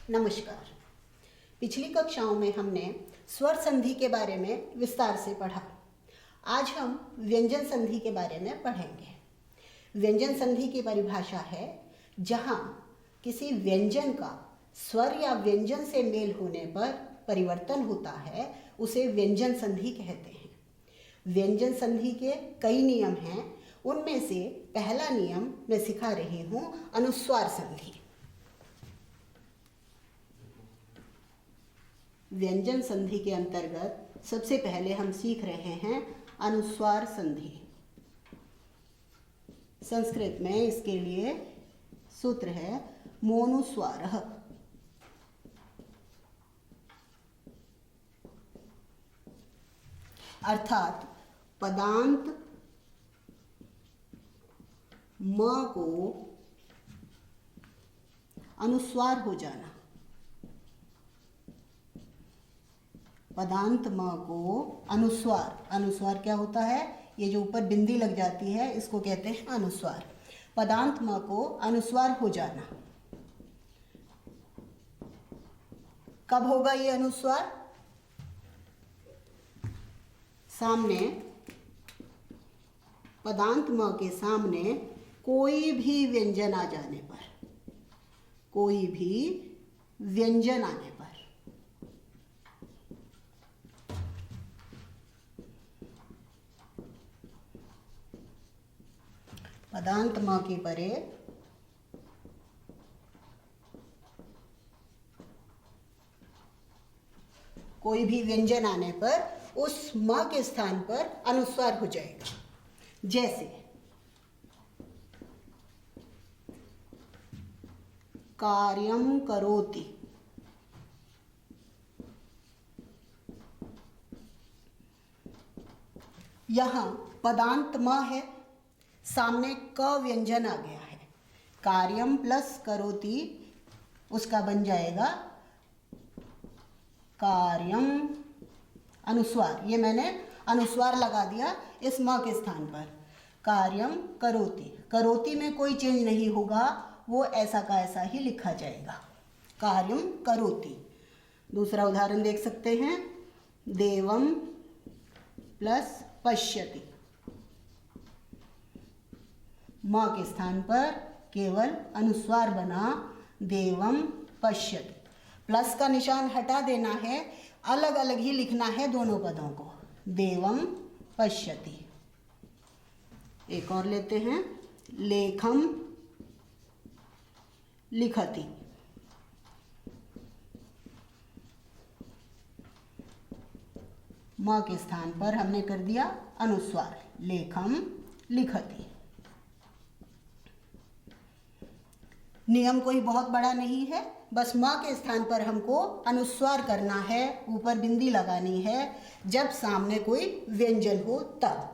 नमस्कार। पिछली कक्षाओं में हमने स्वर संधि के बारे में विस्तार से पढ़ा। आज हम व्यंजन संधि के बारे में पढ़ेंगे। व्यंजन संधि की परिभाषा है जहाँ किसी व्यंजन का स्वर या व्यंजन से मेल होने पर परिवर्तन होता है, उसे व्यंजन संधि कहते हैं। व्यंजन संधि के कई नियम हैं, उनमें से पहला नियम मैं सिखा रही हूँ, अनुस्वार संधि। व्यंजन संधि के अंतर्गत सबसे पहले हम सीख रहे हैं अनुस्वार संधि। संस्कृत में इसके लिए सूत्र है मोनुस्वारः। अर्थात पदांत म को अनुस्वार हो जाना। पदांत म को अनुस्वार, अनुस्वार क्या होता है? ये जो ऊपर बिंदी लग जाती है इसको कहते हैं अनुस्वार। पदांत म को अनुस्वार हो जाना। कब होगा ये अनुस्वार? सामने पदांत म के सामने कोई भी व्यंजन आ जाने पर, कोई भी व्यंजन आने पर। पदांत म के परे कोई भी व्यंजन आने पर उस म के स्थान पर अनुस्वार हो जाएगा। जैसे कार्यं करोति, यहां पदांत म है, सामने क व्यंजन आ गया है। कार्यम प्लस करोति उसका बन जाएगा कार्यम अनुस्वार। ये मैंने अनुस्वार लगा दिया इस म के स्थान पर। कार्यम करोति, करोति में कोई चेंज नहीं होगा, वो ऐसा का ऐसा ही लिखा जाएगा, कार्यम करोति। दूसरा उदाहरण देख सकते हैं, देवम प्लस पश्यति। म के स्थान पर केवल अनुस्वार बना, देवम पश्यति। प्लस का निशान हटा देना है, अलग अलग ही लिखना है दोनों पदों को, देवम पश्यति। एक और लेते हैं, लेखम लिखति। म के स्थान पर हमने कर दिया अनुस्वार, लेखम लिखति। नियम कोई बहुत बड़ा नहीं है, बस म के स्थान पर हमको अनुस्वार करना है, ऊपर बिंदी लगानी है जब सामने कोई व्यंजन हो तब।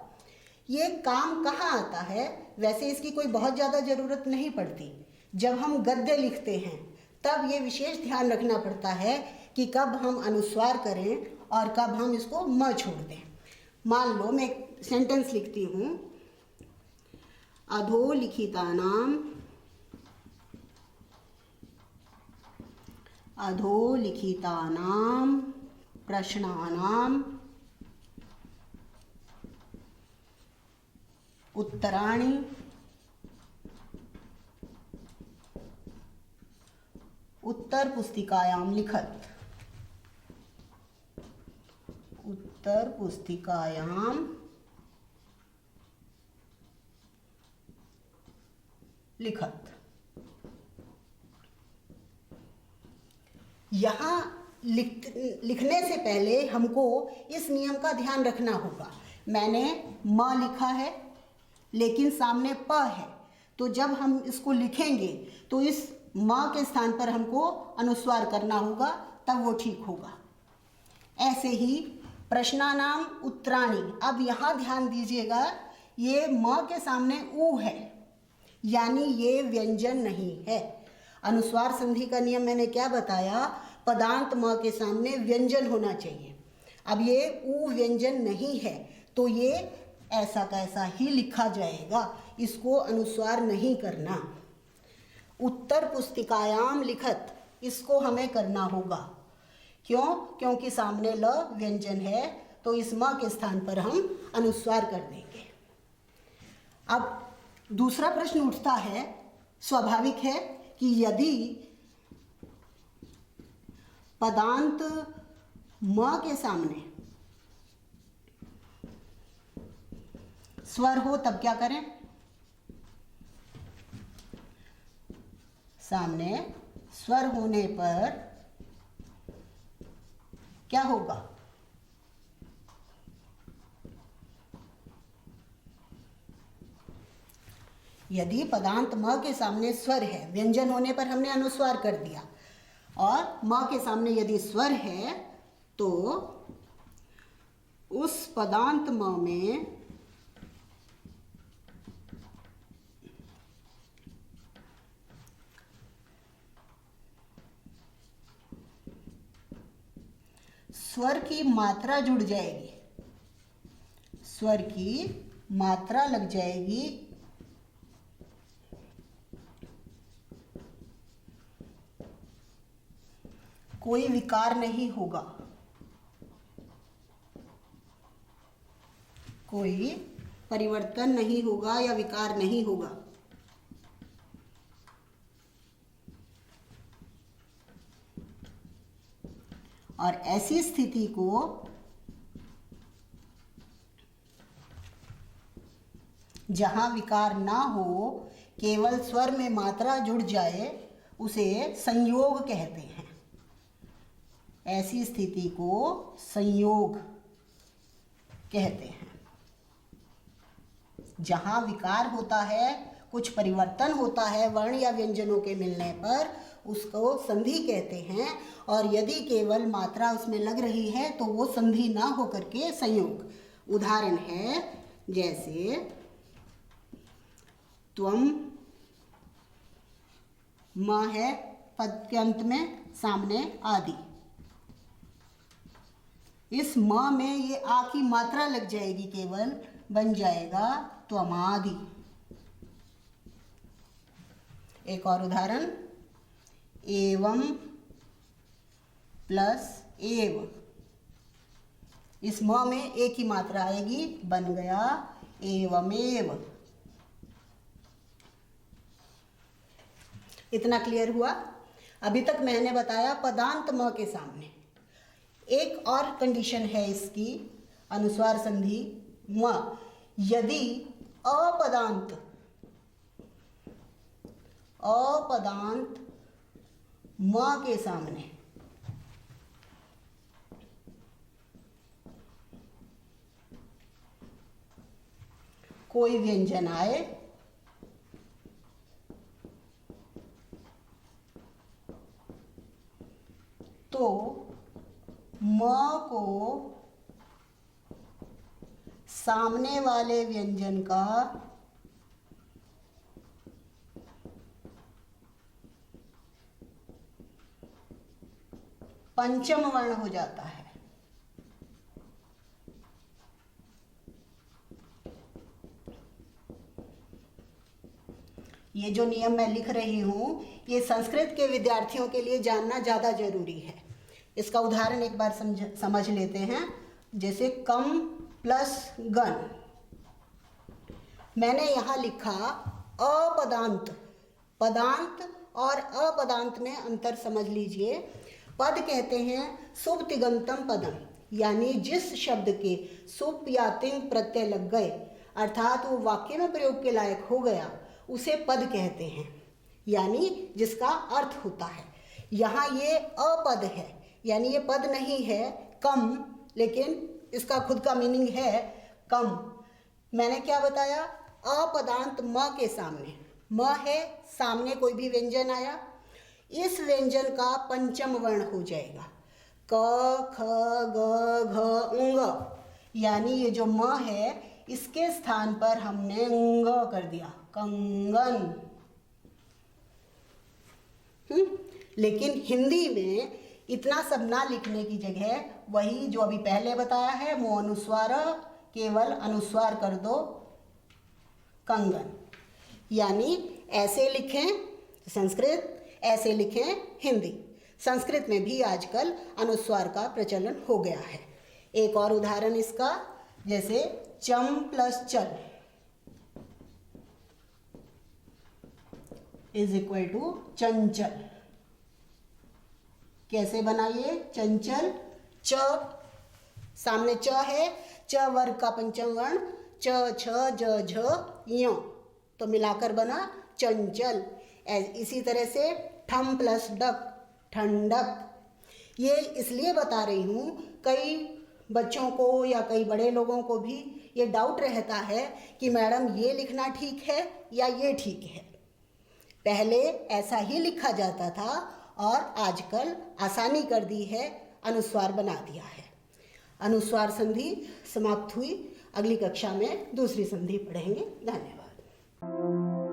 ये काम कहाँ आता है? वैसे इसकी कोई बहुत ज़्यादा ज़रूरत नहीं पड़ती। जब हम गद्य लिखते हैं तब ये विशेष ध्यान रखना पड़ता है कि कब हम अनुस्वार करें और कब हम इसको म छोड़ दें। मान लो मैं एक सेंटेंस लिखती हूँ, अधोलिखितानां प्रश्नानां उत्तराणि उत्तर पुस्तिकायां लिखत। उत्तर पुस्तिकायां लिखत। यहाँ लिखने से पहले हमको इस नियम का ध्यान रखना होगा। मैंने म लिखा है लेकिन सामने प है, तो जब हम इसको लिखेंगे तो इस म के स्थान पर हमको अनुस्वार करना होगा, तब वो ठीक होगा। ऐसे ही प्रश्नानाम उत्तराणि, अब यहाँ ध्यान दीजिएगा, ये म के सामने ऊ है, यानी ये व्यंजन नहीं है। अनुस्वार संधि का नियम मैंने क्या बताया? पदांत म के सामने व्यंजन होना चाहिए। अब ये ऊ व्यंजन नहीं है तो ये ऐसा का ऐसा ही लिखा जाएगा, इसको अनुस्वार नहीं करना। उत्तर पुस्तिकायाम लिखत, इसको हमें करना होगा। क्यों? क्योंकि सामने ल व्यंजन है, तो इस म के स्थान पर हम अनुस्वार कर देंगे। अब दूसरा प्रश्न उठता है, स्वाभाविक है कि यदि पदांत म के सामने स्वर हो तब क्या करें? सामने स्वर होने पर क्या होगा? यदि पदांत म के सामने स्वर है, व्यंजन होने पर हमने अनुस्वार कर दिया, और म के सामने यदि स्वर है तो उस पदांत म में स्वर की मात्रा जुड़ जाएगी, स्वर की मात्रा लग जाएगी, कोई विकार नहीं होगा, कोई परिवर्तन नहीं होगा या विकार नहीं होगा। और ऐसी स्थिति को जहां विकार ना हो, केवल स्वर में मात्रा जुड़ जाए, उसे संयोग कहते हैं। ऐसी स्थिति को संयोग कहते हैं। जहां विकार होता है, कुछ परिवर्तन होता है वर्ण या व्यंजनों के मिलने पर, उसको संधि कहते हैं। और यदि केवल मात्रा उसमें लग रही है तो वो संधि ना होकर के संयोग। उदाहरण है जैसे त्वम, म है पद के अंत में, सामने आदि। इस म में ये आ की मात्रा लग जाएगी, केवल बन जाएगा त्वमादि। एक और उदाहरण, एवं प्लस एव, इस म में ए की मात्रा आएगी, बन गया एवमेव। इतना क्लियर हुआ? अभी तक मैंने बताया पदांत म के सामने। एक और कंडीशन है इसकी, अनुस्वार संधि म, यदि अपदांत म के सामने कोई व्यंजन आए तो म को सामने वाले व्यंजन का पंचम वर्ण हो जाता है। ये जो नियम मैं लिख रही हूं, ये संस्कृत के विद्यार्थियों के लिए जानना ज़्यादा जरूरी है। इसका उदाहरण एक बार समझ लेते हैं। जैसे कम प्लस गण, मैंने यहाँ लिखा अपदांत। पदांत और अपदांत में अंतर समझ लीजिए। पद कहते हैं शुभ तिगंतम पदम, यानी जिस शब्द के सुप या तिंग प्रत्यय लग गए, अर्थात वो वाक्य में प्रयोग के लायक हो गया, उसे पद कहते हैं, यानी जिसका अर्थ होता है। यहाँ ये अपद है, यानी ये पद नहीं है, कम, लेकिन इसका खुद का मीनिंग है कम। मैंने क्या बताया? अपदांत म के सामने, म है, सामने कोई भी व्यंजन आया, इस व्यंजन का पंचम वर्ण हो जाएगा, क ख ग घ उंग, यानी ये जो म है इसके स्थान पर हमने उंग कर दिया, कंगन। लेकिन हिंदी में इतना सब ना लिखने की जगह वही जो अभी पहले बताया है, वो अनुस्वार, केवल अनुस्वार कर दो, कंगन। यानी ऐसे लिखें संस्कृत, ऐसे लिखें हिंदी। संस्कृत में भी आजकल अनुस्वार का प्रचलन हो गया है। एक और उदाहरण इसका, जैसे चम प्लस चल इज इक्वल टू चंचल। कैसे बनाइए? चंचल, च सामने च है, च वर्ग का पंचम वर्ण, च छ ज झ य, तो मिलाकर बना चंचल। इसी तरह से ठम प्लस डक, ठंडक। ये इसलिए बता रही हूँ, कई बच्चों को या कई बड़े लोगों को भी ये डाउट रहता है कि मैडम ये लिखना ठीक है या ये ठीक है। पहले ऐसा ही लिखा जाता था और आजकल आसानी कर दी है, अनुस्वार बना दिया है। अनुस्वार संधि समाप्त हुई। अगली कक्षा में दूसरी संधि पढ़ेंगे। धन्यवाद।